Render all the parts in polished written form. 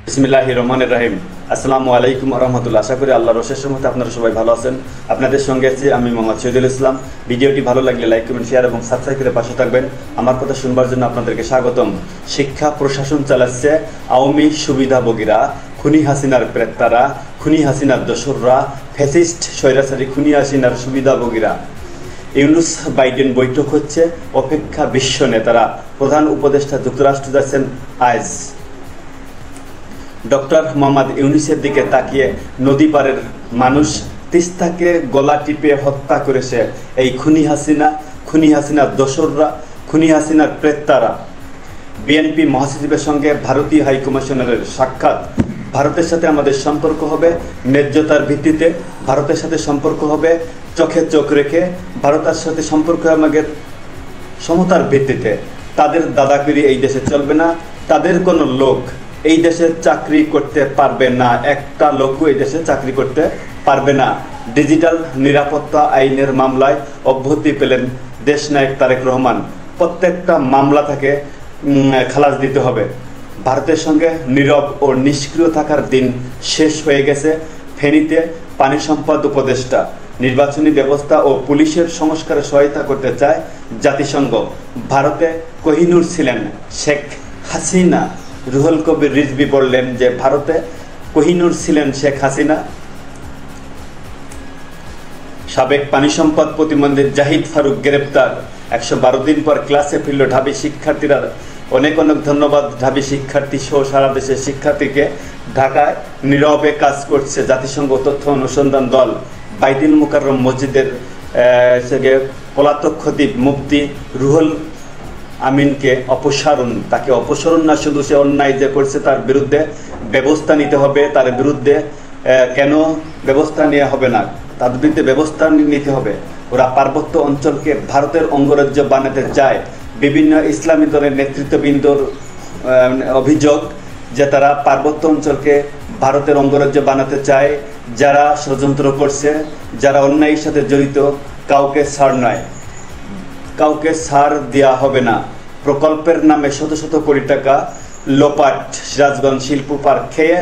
বিসমিল্লাহির রহমানির রহিম। আসসালামু আলাইকুম ওয়া রাহমাতুল্লাহ। আশা করি আল্লাহর অশেষ রহমতে আপনারা সবাই ভালো আছেন। আপনাদের সঙ্গে আছি আমি মোহাম্মদ শহীদুল ইসলাম। ভিডিওটি ভালো লাগলে লাইক, কমেন্ট, শেয়ার এবং সাবস্ক্রাইব করে পাশে থাকবেন। আমার কথা শুনবার জন্য আপনাদেরকে স্বাগতম। শিক্ষা প্রশাসন চালাচ্ছে আওয়ামী সুবিধাভোগীরা, খুনি হাসিনার প্রেতারা, খুনি হাসিনার দোসররা, ফ্যাসিস্ট স্বৈরাচারী খুনি হাসিনার সুবিধাভোগীরা। ইউনুস বাইডেন বৈঠক হচ্ছে, অপেক্ষা বিশ্ব নেতারা। প্রধান উপদেষ্টা যুক্তরাষ্ট্র যাচ্ছেন আজ। ডক্টর মোহাম্মদ ইউনুসের দিকে তাকিয়ে নদী পারের মানুষ তিস্তাকে গলা টিপে হত্যা করেছে এই খুনি হাসিনার দোসররা, খুনি হাসিনার প্রেতারা। বিএনপি মহাসচিবের সঙ্গে ভারতীয় হাইকমিশনারের সাক্ষাৎ। ভারতের সাথে আমাদের সম্পর্ক হবে ন্যায্যতার ভিত্তিতে, ভারতের সাথে সম্পর্ক হবে চোখে চোখ রেখে, ভারতের সাথে সম্পর্ক আমাদের সমতার ভিত্তিতে। তাদের দাদাগিরি এই দেশে চলবে না, তাদের কোনো লোক এই দেশে চাকরি করতে পারবে না, একটা লোকও এই দেশে চাকরি করতে পারবে না। ডিজিটাল নিরাপত্তা আইনের মামলায় অব্যাহতি পেলেন দেশনায়ক তারেক রহমান। প্রত্যেকটা মামলা থেকে খালাস দিতে হবে। ভারতের সঙ্গে নীরব ও নিষ্ক্রিয় থাকার দিন শেষ হয়ে গেছে। ফেনীতে পানি সম্পদ উপদেষ্টা নির্বাচনী ব্যবস্থা ও পুলিশের সংস্কারে সহায়তা করতে চায় জাতিসংঘ। ভারতে কোহিনূর ছিলেন শেখ হাসিনা। রুহুল কবির রিজভী বললেন যে ভারতে কোহিনূর ছিলেন শেখ হাসিনা। সাবেক পানি সম্পদ প্রতিমন্ত্রী জাহিদ ফারুক গ্রেপ্তার। 112 দিন পর ক্লাসে ফিরল ঢাবি শিক্ষার্থীরা। অনেক অনেক ধন্যবাদ ঢাবি শিক্ষার্থী সহ সারা দেশের শিক্ষার্থীকে। ঢাকায় নীরবে কাজ করছে জাতিসংঘ তথ্য অনুসন্ধান দল। বাইতুল মুকাররম মসজিদের পলাতক খতিব মুফতি রুহুল আমিনকে অপসারণ। তাকে অপসারণ না, শুধু সে অন্যায় যে করছে তার বিরুদ্ধে ব্যবস্থা নিতে হবে। তার বিরুদ্ধে কেন ব্যবস্থা নেওয়া হবে না, তার বিরুদ্ধে ব্যবস্থা নিতে হবে। ওরা পার্বত্য অঞ্চলকে ভারতের অঙ্গরাজ্য বানাতে চায়। বিভিন্ন ইসলামী দলের নেতৃত্ববৃন্দর অভিযোগ যে তারা পার্বত্য অঞ্চলকে ভারতের অঙ্গরাজ্য বানাতে চায়। যারা ষড়যন্ত্র করছে, যারা অন্যায়ের সাথে জড়িত, কাউকে ছাড় নয়, কাউকে ছাড় দেওয়া হবে না। প্রকল্পের নামে শত শত কোটি টাকা লোপাট। সিরাজগঞ্জ শিল্প পার্ক খেয়ে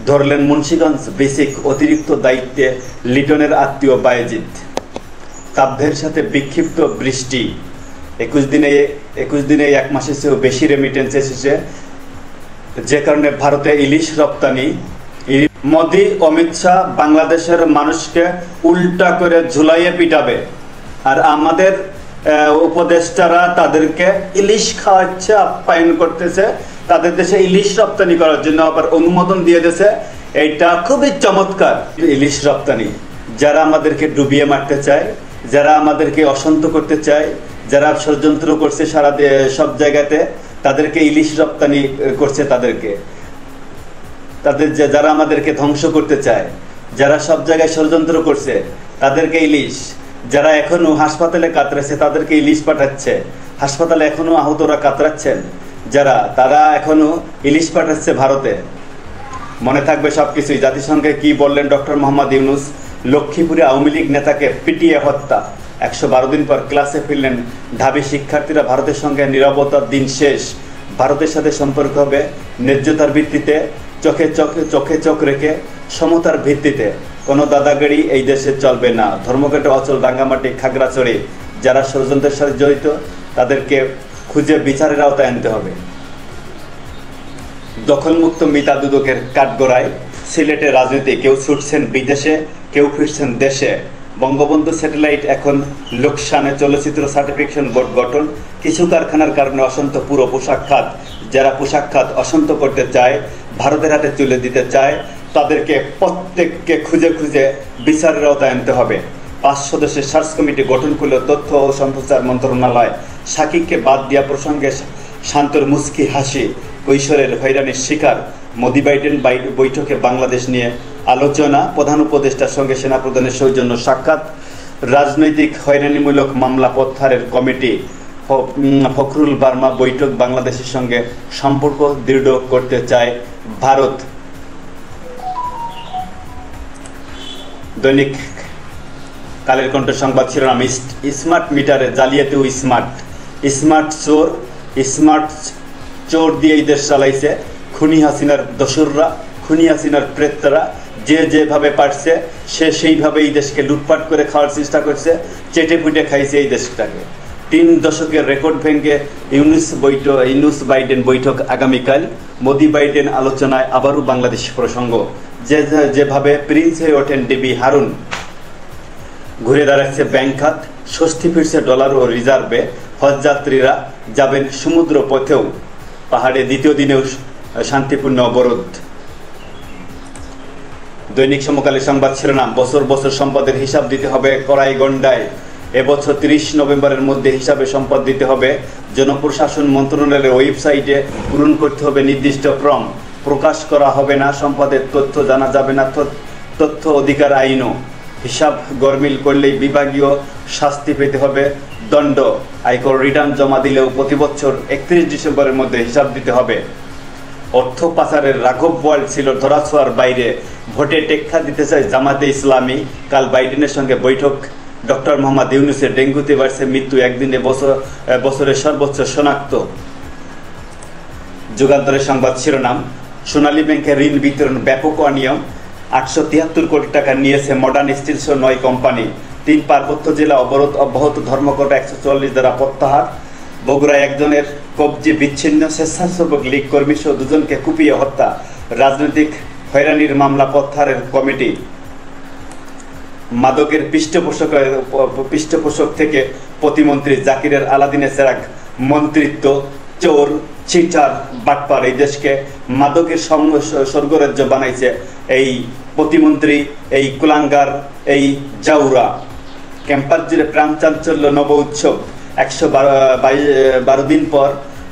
ধরলেন মুন্সিগঞ্জ বেসিক। অতিরিক্ত দায়িত্বে লিটনের আত্মীয় বায়েজিদ। তাপদের সাথে বিক্ষিপ্ত বৃষ্টি। 21 দিনে 1 মাসের চেয়েও বেশি রেমিটেন্স এসেছে, যে কারণে ভারতে ইলিশ রপ্তানি। মোদি অমিত শাহ বাংলাদেশের মানুষকে উল্টা করে ঝুলাইয়ে পিটাবে, আর আমাদের উপদেষ্টারা তাদেরকে ইলিশ খাওয়াচ্ছে, আপ্যায়ন করতেছে, তাদের দেশে ইলিশ রপ্তানি করার জন্য আবার অনুমোদন দিয়ে দিয়েছে। এইটা খুবই চমৎকার। ইলিশ রপ্তানি, যারা আমাদেরকে ডুবিয়ে মারতে চায়, যারা আমাদেরকে অশান্ত করতে চায়, যারা ষড়যন্ত্র করছে সারা সব জায়গাতে, তাদেরকে ইলিশ রপ্তানি করছে। তাদের যারা আমাদেরকে ধ্বংস করতে চায়, যারা সব জায়গায় ষড়যন্ত্র করছে, তাদেরকে ইলিশ। যারা এখনো হাসপাতালে কাতরাচ্ছে, তাদেরকে ইলিশ পাঠাচ্ছে। হাসপাতালে এখনো আহতরা কাতরাচ্ছেন যারা, তারা এখনো ইলিশ পাঠাচ্ছে ভারতে। মনে থাকবে সবকিছুই। জাতিসংঘে কি বললেন ডক্টর মোহাম্মদ ইউনুস? লক্ষ্মীপুরে আওয়ামী লীগ নেতাকে পিটিয়ে হত্যা। 112 দিন পর ক্লাসে ফিরলেন ঢাবি শিক্ষার্থীরা। ভারতের সঙ্গে নীরবতার দিন শেষ। ভারতের সাথে সম্পর্ক হবে ন্যায্যতার ভিত্তিতে, চোখে চোখ রেখে, সমতার ভিত্তিতে। কোনো দাদাগিরি এই দেশে চলবে না। ধর্মঘটে অচল রাঙ্গামাটি, খাগড়াছড়ি যারা ষড়যন্ত্রের সাথে জড়িত, তাদেরকে খুঁজে বিচারের আওতায় আনতে হবে। দখলমুক্ত মিতা দুদকের কাঠগড়ায় সিলেটে রাজনীতি। কেউ ছুটছেন বিদেশে, কেউ ফিরছেন দেশে। বঙ্গবন্ধু স্যাটেলাইট এখন লোকসানে। চলচ্চিত্র সার্টিফিকেশন বোর্ড গঠন। কিছু কারখানার কারণে অশান্ত পুরো পোশাক খাত। যারা পোশাক খাত অশান্ত করতে চায়, ভারতের হাতে তুলে দিতে চায়, তাদেরকে প্রত্যেককে খুঁজে খুঁজে বিচারের আওতায় আনতে হবে। 5 সদস্যের সার্চ কমিটি গঠন করল তথ্য ও সম্প্রচার মন্ত্রণালয়। সাকিবকে বাদ দেওয়া প্রসঙ্গে শান্তর মুস্কি হাসি। কৈশোরের হয়রানির শিকার। মোদি বাইডেন বৈঠকে বাংলাদেশ নিয়ে আলোচনা। প্রধান উপদেষ্টার সঙ্গে সেনাপ্রধানের সৌজন্য সাক্ষাৎ। রাজনৈতিক হয়রানিমূলক মামলা প্রত্যাহারের কমিটি। ফখরুল বার্মা বৈঠক। বাংলাদেশের সঙ্গে সম্পর্ক দৃঢ় করতে চায় ভারত। দৈনিক কালের কণ্ঠ সংবাদ শিরোনাম। স্মার্ট মিটারে জালিয়াতিও স্মার্ট চোর দিয়ে এই দেশ চালাইছে। খুনি হাসিনার দোসররা, খুনি হাসিনার প্রেতরা যে যেভাবে পারছে সে সেইভাবে এই দেশকে লুটপাট করে খাওয়ার চেষ্টা করছে, চেটে পুটে খাইছে এই দেশটাকে। 3 দশকের রেকর্ড ভেঙে ইউনুস বাইডেন বৈঠক আগামীকাল, মোদি বাইডেন আলোচনায় আবারও বাংলাদেশ প্রসঙ্গ। যেভাবে প্রিন্স হয়ে ওঠেন ডিবি হারুন, ঘুরে দাঁড়াচ্ছে ব্যাংক খাত, স্বস্তি ফিরছে ডলার ও রিজার্ভে, হজযাত্রীরা যাবেন সমুদ্র পথেও, পাহাড়ে দ্বিতীয় দিনেও শান্তিপূর্ণ অবরোধ। দৈনিক সমকালের সংবাদ শিরোনাম, বছর বছর সম্পদের হিসাব দিতে হবে কড়াইগন্ডায়, এবছর 30 নভেম্বরের মধ্যে হিসাবে সম্পদ দিতে হবে। জনপ্রশাসন মন্ত্রণালয়ের ওয়েবসাইটে পূরণ করতে হবে নির্দিষ্ট ফর্ম, প্রকাশ করা হবে না সম্পদের তথ্য, জানা যাবে না তথ্য অধিকার আইনও। হিসাব গরমিল করলেই বিভাগীয় শাস্তি পেতে হবে, দণ্ড। আয়কর রিটার্ন জমা দিলেও প্রতি বছর 31 ডিসেম্বরের মধ্যে হিসাব দিতে হবে। অর্থ পাচারের রাঘব বোয়াল ছিল ধরাছোঁয়ার বাইরে, ভোটে টেক্কা দিতে চায় জামাতে ইসলামী। কাল বাইডেনের সঙ্গে বৈঠক ডক্টর মোহাম্মদ ইউনূসের। ডেঙ্গুতে বাড়ছে মৃত্যু, একদিনে বছরের সর্বোচ্চ শনাক্ত। যুগান্তরের সংবাদ শিরোনাম, সোনালী ব্যাংকের ঋণ বিতরণ ব্যাপক অনিয়ম, 873 কোটি টাকা নিয়েছে মডার্ন স্টিল সহ 9 কোম্পানি। 3 পার্বত্য জেলা অবরোধ অব্যাহত, ধর্মঘট 144 দ্বারা প্রত্যাহার। বগুড়ায় একজনের কবজি বিচ্ছিন্ন, স্বেচ্ছাসেবক লীগ কর্মী সহ 2 জনকে কুপিয়ে হত্যা। রাজনৈতিক হয়রানির মামলা প্রত্যাহারের কমিটি। মাদকের পৃষ্ঠপোষক থেকে প্রতিমন্ত্রী জাকিরের আলাদিনের চেরাগ, মন্ত্রিত্ব চোর, চিটার, বাটপার, এই দেশকে মাদকের স্বর্গরাজ্য বানাইছে এই প্রতিমন্ত্রী, এই কুলাঙ্গার, এই জাউরা। ক্যাম্পাস জুড়ে প্রাণ চাঞ্চল্য, নব উৎসব। 112 দিন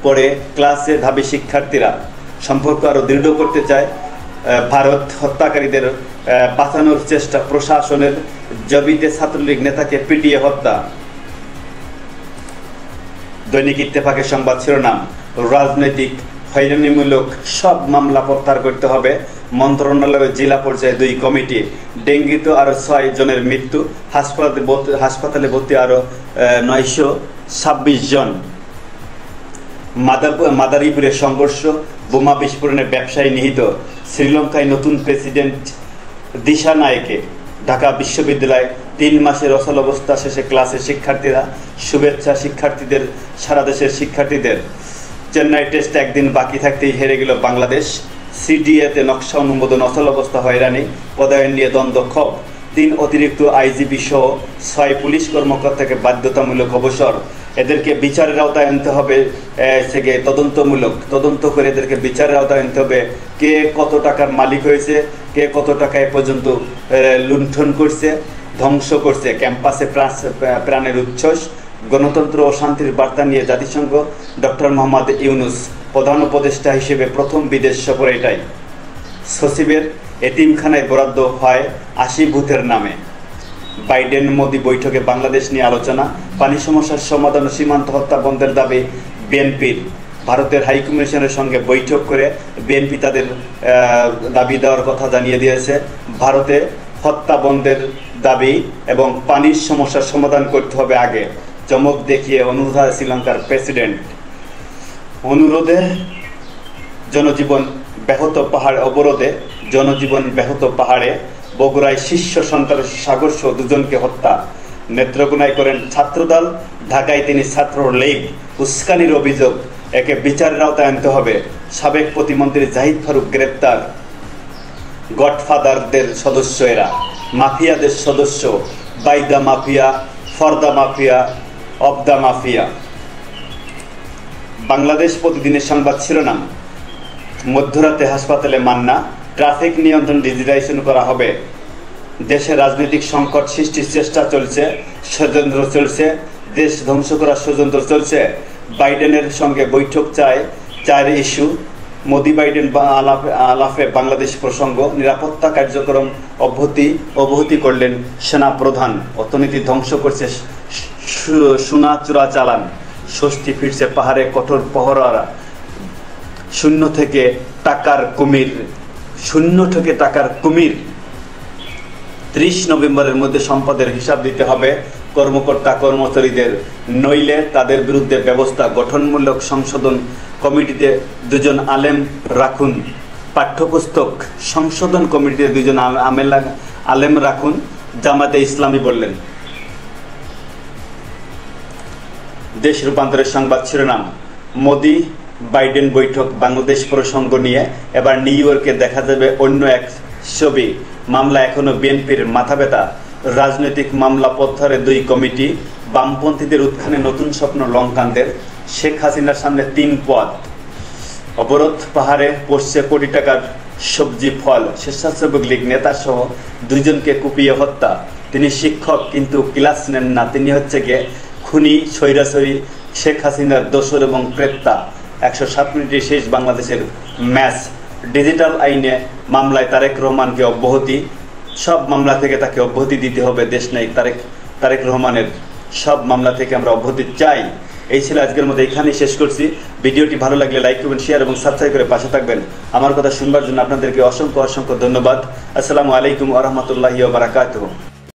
পরে ক্লাসে ধাবী শিক্ষার্থীরা। সম্পর্ক আরো দৃঢ় করতে চায় ভারত। হত্যাকারীদের বাঁচানোর চেষ্টা প্রশাসনের। জবিতে ছাত্রলীগ নেতাকে পিটিয়ে হত্যা। দৈনিক ইত্তেফাকের সংবাদ শিরোনাম, রাজনৈতিক হয়রানিমূলক সব মামলা প্রত্যাহার করতে হবে। মন্ত্রণালয়ের জেলা পর্যায়ে 2 কমিটি। ডেঙ্গিতে আরো 6 জনের মৃত্যু, হাসপাতালে ভর্তি আরো 926 জন। মাদারীপুরে সংঘর্ষ, বোমা বিস্ফোরণে ব্যবসায়ী নিহত। শ্রীলঙ্কায় নতুন প্রেসিডেন্ট দিশা নায়েকে। ঢাকা বিশ্ববিদ্যালয়ে 3 মাসের অচলাবস্থা শেষে ক্লাসে শিক্ষার্থীরা। শুভেচ্ছা শিক্ষার্থীদের, সারা দেশের শিক্ষার্থীদের। চেন্নাই টেস্ট একদিন বাকি থাকতেই হেরে গেল বাংলাদেশ। সিডিএতে নকশা অনুমোদন, অচলাবস্থা হয়রানি, পদায়ন নিয়ে দ্বন্দ্ব, ক্ষোভ। 3 অতিরিক্ত আইজিপি সহ 6 পুলিশ কর্মকর্তাকে বাধ্যতামূলক অবসর। এদেরকে বিচারের আওতায় আনতে হবে, তদন্ত করে এদেরকে বিচারের আওতায় আনতে হবে। কে কত টাকার মালিক হয়েছে, কে কত টাকা এ পর্যন্ত লুণ্ঠন করছে, ধ্বংস করছে। ক্যাম্পাসে প্রাণের উচ্ছ্বাস, গণতন্ত্র ও শান্তির বার্তা নিয়ে জাতিসংঘ। ডক্টর মোহাম্মদ ইউনূস প্রধান উপদেষ্টা হিসেবে প্রথম বিদেশ সফর এটাই। সচিবের এতিমখানায় বরাদ্দ হয় 80 বুথের নামে। বাইডেন মোদি বৈঠকে বাংলাদেশ নিয়ে আলোচনা। পানি সমস্যার সমাধান ও সীমান্ত হত্যা বন্ধের দাবি বিএনপির। ভারতের হাইকমিশনের সঙ্গে বৈঠক করে বিএনপি তাদের দাবি দেওয়ার কথা জানিয়ে দিয়েছে। ভারতে হত্যা বন্ধের দাবি এবং পানির সমস্যার সমাধান করতে হবে আগে। চমক দেখিয়ে অনুরোধ শ্রীলঙ্কার প্রেসিডেন্ট। অনুরোধে জনজীবন ব্যাহত, পাহাড় অবরোধে জনজীবন ব্যাহত পাহাড়ে। বগুড়ায় শীর্ষ সন্ত্রাসী সাগর সহ 2 জনকে হত্যা। নেত্রকোনায় করেন ছাত্রদল, ঢাকায় তিনি ছাত্রলীগ। উস্কানির অভিযোগ, একে বিচারের আওতায় আনতে হবে। সাবেক প্রতিমন্ত্রী জাহিদ ফারুক গ্রেপ্তার। গডফাদারদের সদস্য এরা, মাফিয়াদের সদস্য। By the mafia, for the mafia, of the mafia. Bangladesh প্রতিদিনের সংবাদ শিরোনাম, মধ্যরাতে হাসপাতালে মান্না। ট্রাফিক নিয়ন্ত্রণ ডিজিটাইজেশন করা হবে। দেশে রাজনৈতিক সংকট সৃষ্টির চেষ্টা চলছে, ষড়যন্ত্র চলছে, দেশ ধ্বংস করার ষড়যন্ত্র চলছে। বাইডেনের সঙ্গে বৈঠক চায় 4 ইস্যু। মোদি বাইডেন আলাপে বাংলাদেশ প্রসঙ্গ। নিরাপত্তা কার্যক্রম অব্যাহতি করলেন সেনা প্রধান। অর্থনীতি ধ্বংস করছে সোনা চোরাচালান। স্বস্তি ফিরছে পাহাড়ে কঠোর প্রহরারা। শূন্য থেকে টাকার কুমির। 30 নভেম্বরের মধ্যে সম্পদের হিসাব দিতে হবে কর্মকর্তা কর্মচারীদের, নইলে তাদের বিরুদ্ধে ব্যবস্থা। গঠনমূলক সংশোধন কমিটিতে 2 জন আলেম রাখুন, পাঠ্যপুস্তক সংশোধন কমিটিতে 2 জন আলেম রাখুন, জামাতে ইসলামী বললেন। দেশ রূপান্তরের সংবাদ শিরোনাম, মোদি বাইডেন বৈঠক বাংলাদেশ প্রসঙ্গ নিয়ে এবার নিউ ইয়র্কে দেখা যাবে অন্য এক ছবি। মামলা এখনো বিএনপির মাথা ব্যথা, রাজনৈতিক মামলা প্রত্যাহারে 2 কমিটি, বামপন্থীদের উত্থানে নতুন স্বপ্ন লঙ্কানদের, শেখ হাসিনার সামনে 3 পদ, অবরোধ পাহাড়ে পড়ছে কোটি টাকার সবজি ফল, স্বেচ্ছাসেবক লীগ নেতা সহ 2 জনকে কুপিয়ে হত্যা। তিনি শিক্ষক কিন্তু ক্লাস নেন না, তিনি হচ্ছে গিয়ে খুনি স্বৈরাচারী শেখ হাসিনার দোসর এবং প্রেত্তা। 107 মিনিটে শেষ বাংলাদেশের ম্যাচ। ডিজিটাল আইনে মামলায় তারেক রহমানকে অব্যাহতি, সব মামলা থেকে তাকে অব্যাহতি দিতে হবে, দেশ নেই তারেক রহমানের, সব মামলা থেকে আমরা অব্যাহতি চাই। এই ছিল আজকের মতো, এখানেই শেষ করছি। ভিডিওটি ভালো লাগলে লাইক করবেন, শেয়ার এবং সাবস্ক্রাইব করে পাশে থাকবেন। আমার কথা শুনবার জন্য আপনাদেরকে অসংখ্য ধন্যবাদ। আসসালামু আলাইকুম ওয়া রাহমাতুল্লাহি ওয়া বারাকাতুহু।